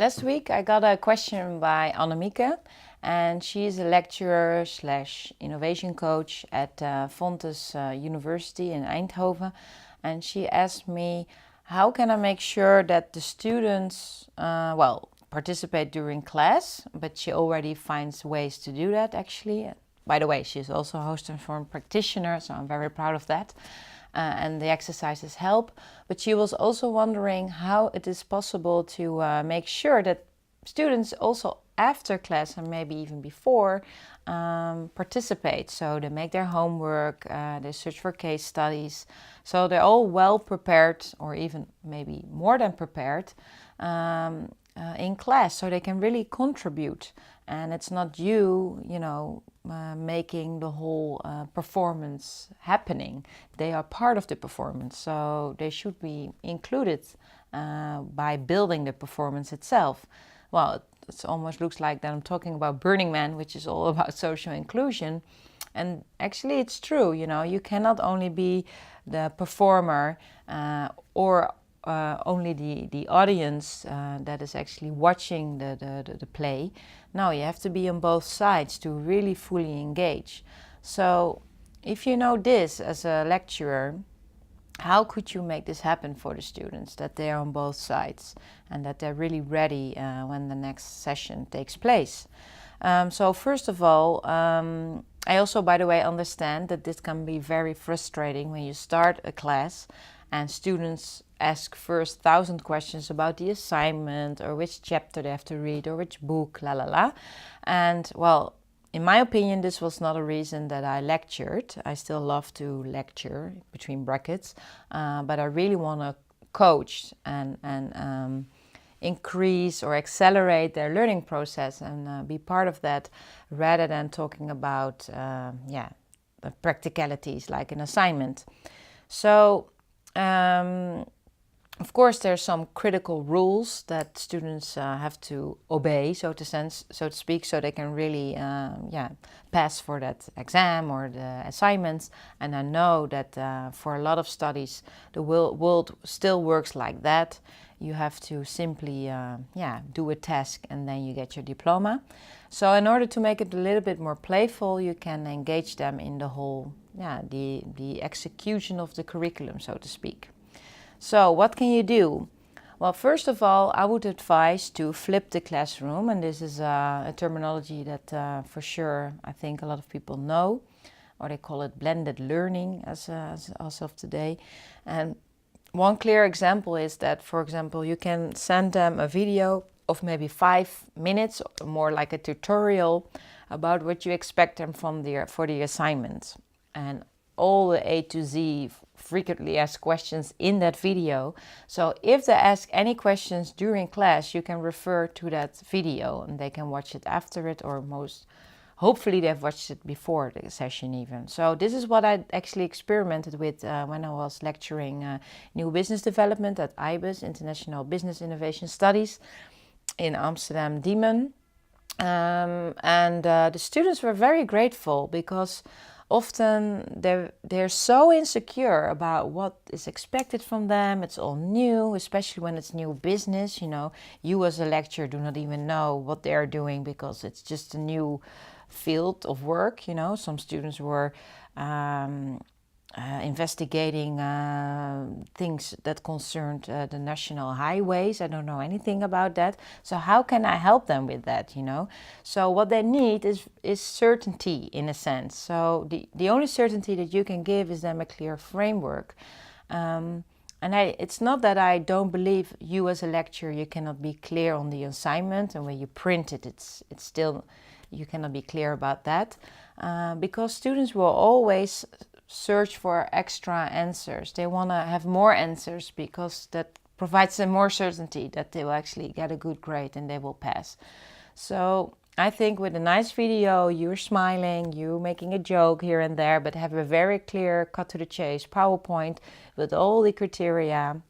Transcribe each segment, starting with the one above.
Last week I got a question by Annemieke, and she is a lecturer slash innovation coach at Fontes University in Eindhoven. And she asked me, how can I make sure that the students, participate during class, but she already finds ways to do that actually. By the way, she's also a host and form practitioner, so I'm very proud of that. And the exercises help. But she was also wondering how it is possible to make sure that students also after class and maybe even before participate. So they make their homework, they search for case studies. So they're all well prepared, or even maybe more than prepared, in class, so they can really contribute. And it's not making the whole performance happening. They are part of the performance, so they should be included by building the performance itself. Well, it almost looks like that I'm talking about Burning Man, which is all about social inclusion. And actually it's true, you cannot only be the performer or only the audience that is actually watching the play. No, you have to be on both sides to really fully engage. So if you know this as a lecturer, how could you make this happen for the students, that they're on both sides and that they're really ready when the next session takes place? So first of all, I also, by the way, understand that this can be very frustrating when you start a class and students ask first 1,000 questions about the assignment or which chapter they have to read or which book, la la la. And well, in my opinion, this was not a reason that I lectured. I still love to lecture, between brackets, but I really want to coach and increase or accelerate their learning process and be part of that, rather than talking about the practicalities like an assignment. So of course, there's some critical rules that students have to obey, so to speak, so they can really pass for that exam or the assignments. And I know that for a lot of studies, the world still works like that. You have to simply do a task and then you get your diploma. So in order to make it a little bit more playful, you can engage them in the whole, the execution of the curriculum, so to speak. So what can you do? Well, first of all, I would advise to flip the classroom, and this is a terminology that for sure I think a lot of people know, or they call it blended learning as of today. And one clear example is that, for example, you can send them a video of maybe 5 minutes, more like a tutorial about what you expect them for the assignment. And all the A to Z frequently asked questions in that video. So if they ask any questions during class, you can refer to that video and they can watch it after it, or hopefully they've watched it before the session even. So this is what I actually experimented with when I was lecturing new business development at IBIS, International Business Innovation Studies, in Amsterdam Diemen. And the students were very grateful, because often they're so insecure about what is expected from them. It's all new, especially when it's new business. You as a lecturer do not even know what they're doing because it's just a new field of work. Some students were investigating things that concerned the national highways. I don't know anything about that. So how can I help them with that, So what they need is certainty, in a sense. So the only certainty that you can give is them a clear framework. And it's not that I don't believe you as a lecturer, you cannot be clear on the assignment, and when you print it, it's still, you cannot be clear about that. Because students will always search for extra answers. They want to have more answers because that provides them more certainty that they will actually get a good grade and they will pass. So I think with a nice video, you're smiling, you're making a joke here and there, but have a very clear, cut to the chase PowerPoint with all the criteria,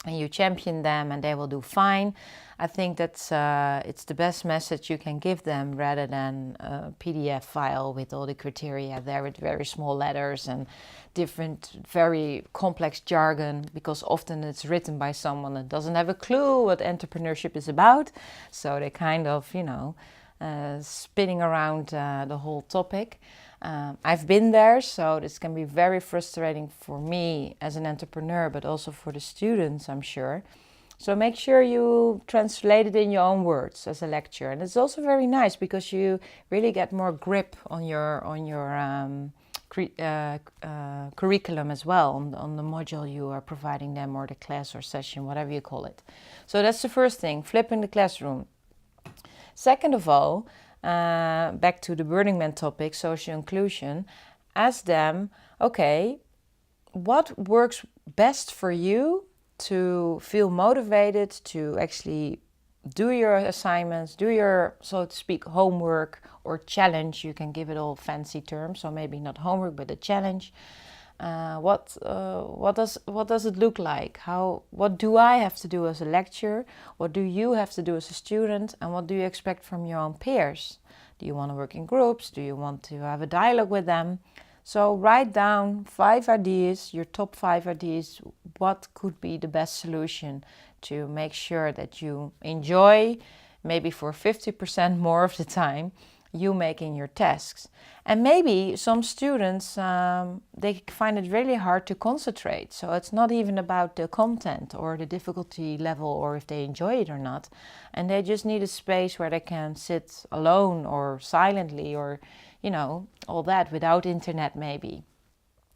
and you champion them and they will do fine. I think that's it's the best message you can give them rather than a PDF file with all the criteria there with very small letters and different, very complex jargon, because often it's written by someone that doesn't have a clue what entrepreneurship is about. So they kind of, spinning around the whole topic. I've been there, so this can be very frustrating for me as an entrepreneur, but also for the students, I'm sure. So make sure you translate it in your own words as a lecture, and it's also very nice because you really get more grip on your curriculum as well, on the module you are providing them, or the class or session, whatever you call it. So that's the first thing, flipping the classroom. Second of all, back to the Burning Man topic, social inclusion, ask them, okay, what works best for you to feel motivated to actually do your assignments, do your, so to speak, homework or challenge. You can give it all fancy terms, so maybe not homework, but a challenge. What does it look like? What do I have to do as a lecturer? What do you have to do as a student? And what do you expect from your own peers? Do you want to work in groups? Do you want to have a dialogue with them? So write down 5 ideas, your top 5 ideas, what could be the best solution to make sure that you enjoy, maybe for 50% more of the time, you making your tasks. And maybe some students, they find it really hard to concentrate. So it's not even about the content or the difficulty level or if they enjoy it or not. And they just need a space where they can sit alone or silently or, all that without internet maybe.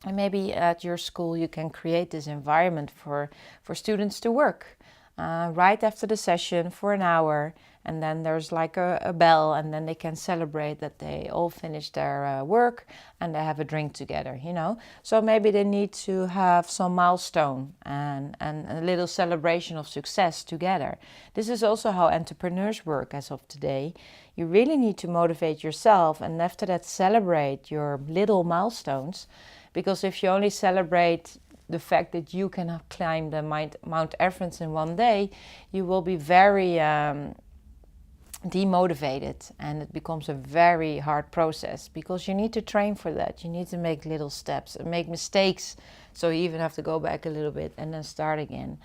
And maybe at your school you can create this environment for students to work right after the session for an hour, and then there's like a bell, and then they can celebrate that they all finished their work and they have a drink together, So maybe they need to have some milestone and a little celebration of success together. This is also how entrepreneurs work as of today. You really need to motivate yourself, and after that celebrate your little milestones, because if you only celebrate the fact that you can climb the Mount Everest in one day, you will be very demotivated, and it becomes a very hard process because you need to train for that. You need to make little steps and make mistakes, so you even have to go back a little bit and then start again.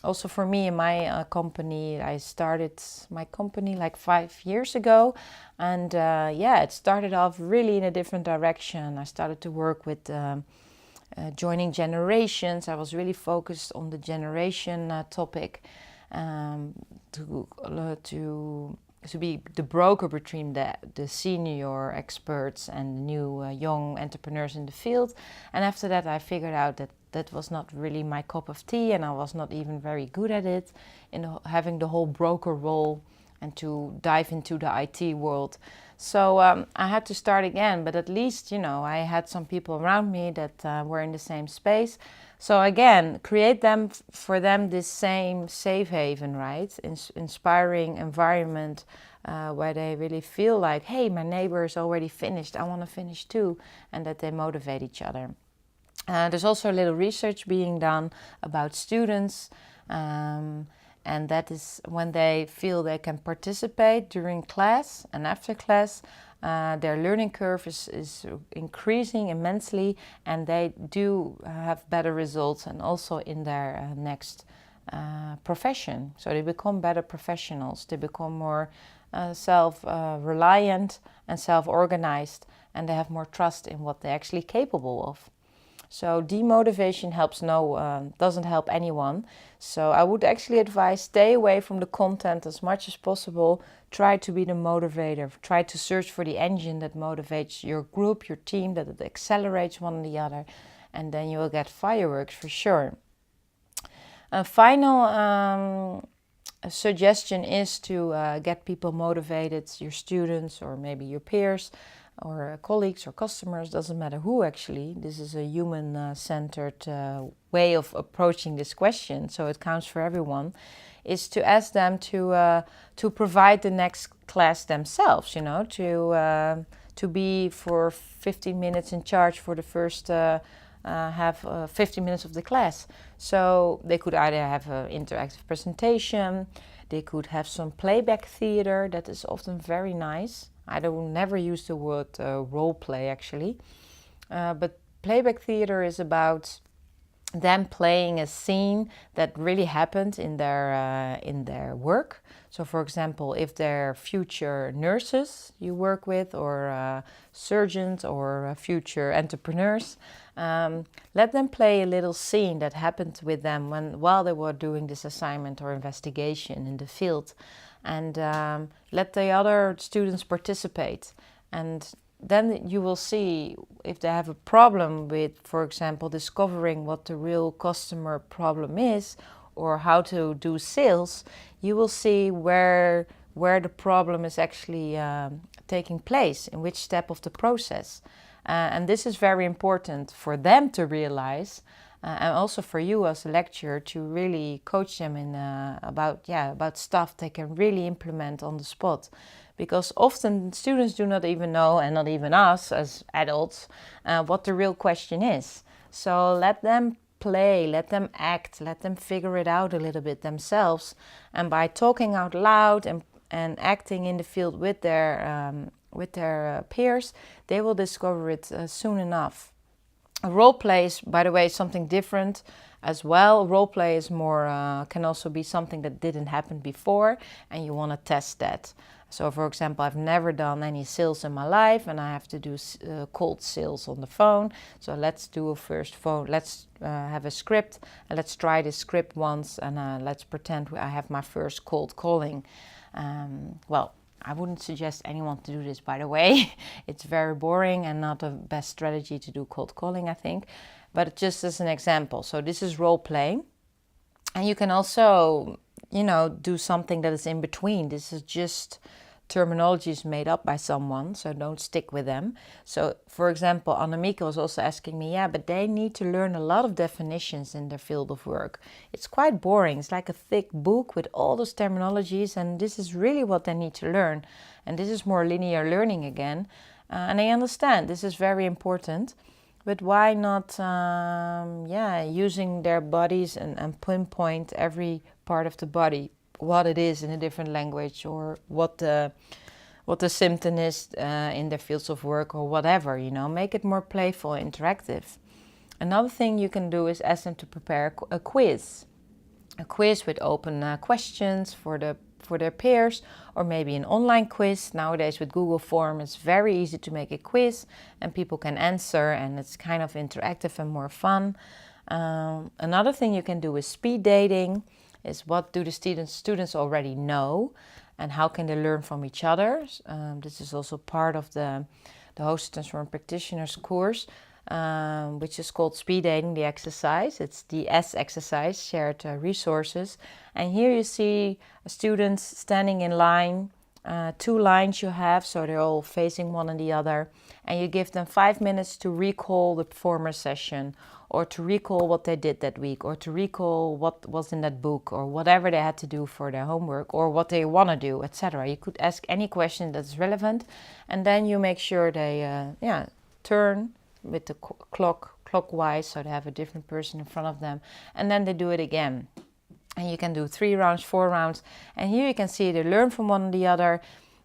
Also for me in my company, I started my company like 5 years ago, and it started off really in a different direction. I started to work with joining generations. I was really focused on the generation topic, to be the broker between the senior experts and new young entrepreneurs in the field. And after that, I figured out that was not really my cup of tea, and I was not even very good at it, having the whole broker role and to dive into the IT world. So I had to start again, but at least, I had some people around me that were in the same space. So again, create for them this same safe haven, right? Inspiring environment where they really feel like, hey, my neighbor is already finished, I want to finish too, and that they motivate each other. There's also a little research being done about students, and that is when they feel they can participate during class and after class, their learning curve is increasing immensely, and they do have better results, and also in their next profession. So they become better professionals, they become more self-reliant and self-organized, and they have more trust in what they're actually capable of. So demotivation doesn't help anyone. So I would actually advise stay away from the content as much as possible. Try to be the motivator. Try to search for the engine that motivates your group, your team, that it accelerates one the other, and then you will get fireworks for sure. A final suggestion is to get people motivated, your students or maybe your peers, or colleagues or customers, doesn't matter who actually. This is a human-centered way of approaching this question, so it counts for everyone, is to ask them to provide the next class themselves, to be for 15 minutes in charge for the first have 50 minutes of the class. So they could either have an interactive presentation, they could have some playback theater that is often very nice. I don't never use the word role play actually, but playback theater is about them playing a scene that really happened in their work. So, for example, if they're future nurses you work with, or surgeons, or future entrepreneurs, let them play a little scene that happened with them while they were doing this assignment or investigation in the field, and let the other students participate. And then you will see if they have a problem with, for example, discovering what the real customer problem is or how to do sales. You will see where the problem is actually taking place, in which step of the process. And this is very important for them to realize, and also for you as a lecturer to really coach them in about stuff they can really implement on the spot. Because often students do not even know, and not even us as adults, what the real question is. So let them play, let them act, let them figure it out a little bit themselves. And by talking out loud and acting in the field with their peers, they will discover it soon enough. Role play is, by the way, something different as well. Role play is more can also be something that didn't happen before, and you want to test that. So, for example, I've never done any sales in my life, and I have to do cold sales on the phone. So let's do a first phone. Let's have a script, and let's try this script once, and let's pretend I have my first cold calling. Well, I wouldn't suggest anyone to do this, by the way. It's very boring and not the best strategy to do cold calling, I think. But just as an example, so this is role playing. And you can also, do something that is in between. This is just terminologies made up by someone, so don't stick with them. So, for example, Annemieke was also asking me, but they need to learn a lot of definitions in their field of work. It's quite boring. It's like a thick book with all those terminologies, and this is really what they need to learn. And this is more linear learning again. And I understand this is very important, but why not using their bodies and pinpoint every part of the body, what it is in a different language, or what the symptom is in their fields of work, or whatever, make it more playful, interactive. Another thing you can do is ask them to prepare a quiz with open questions for their peers, or maybe an online quiz. Nowadays with Google Form, it's very easy to make a quiz and people can answer, and it's kind of interactive and more fun. Another thing you can do is speed dating. Is what do the students already know, and how can they learn from each other? This is also part of the Host Transform Practitioners course, which is called Speed Dating, the exercise. It's the S exercise, shared resources. And here you see students standing in line, 2 lines you have, so they're all facing one and the other. And you give them 5 minutes to recall the former session, or to recall what they did that week, or to recall what was in that book, or whatever they had to do for their homework, or what they want to do, etc. You could ask any question that's relevant, and then you make sure they turn with the clockwise, so they have a different person in front of them, and then they do it again. And you can do 3 rounds, 4 rounds, and here you can see they learn from one the other,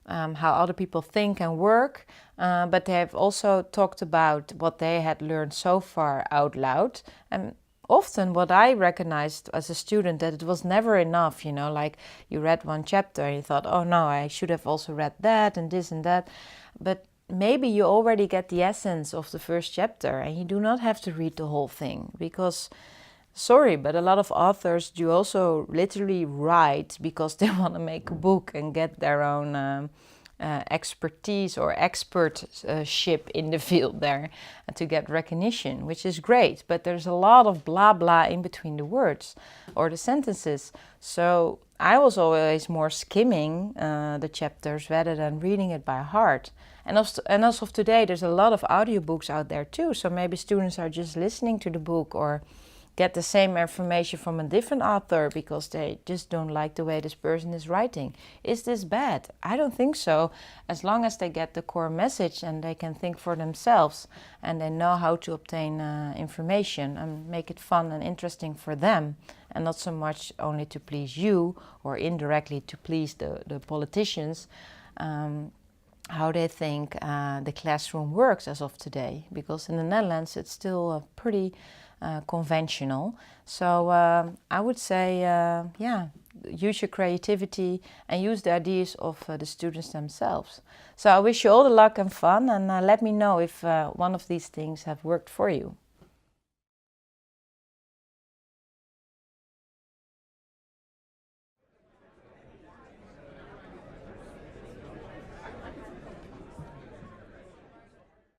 how other people think and work, but they have also talked about what they had learned so far out loud. And often what I recognized as a student, that it was never enough, like you read one chapter and you thought, oh no, I should have also read that and this and that. But maybe you already get the essence of the first chapter and you do not have to read the whole thing, because sorry, but a lot of authors do also literally write because they want to make a book and get their own expertise or expertship in the field there, and to get recognition, which is great. But there's a lot of blah blah in between the words or the sentences. So I was always more skimming the chapters rather than reading it by heart. And as of today, there's a lot of audiobooks out there too. So maybe students are just listening to the book or get the same information from a different author because they just don't like the way this person is writing. Is this bad? I don't think so. As long as they get the core message and they can think for themselves and they know how to obtain information and make it fun and interesting for them, and not so much only to please you or indirectly to please the politicians, how they think the classroom works as of today. Because in the Netherlands it's still pretty conventional. So I would say, yeah, use your creativity and use the ideas of the students themselves. So I wish you all the luck and fun, and let me know if one of these things have worked for you.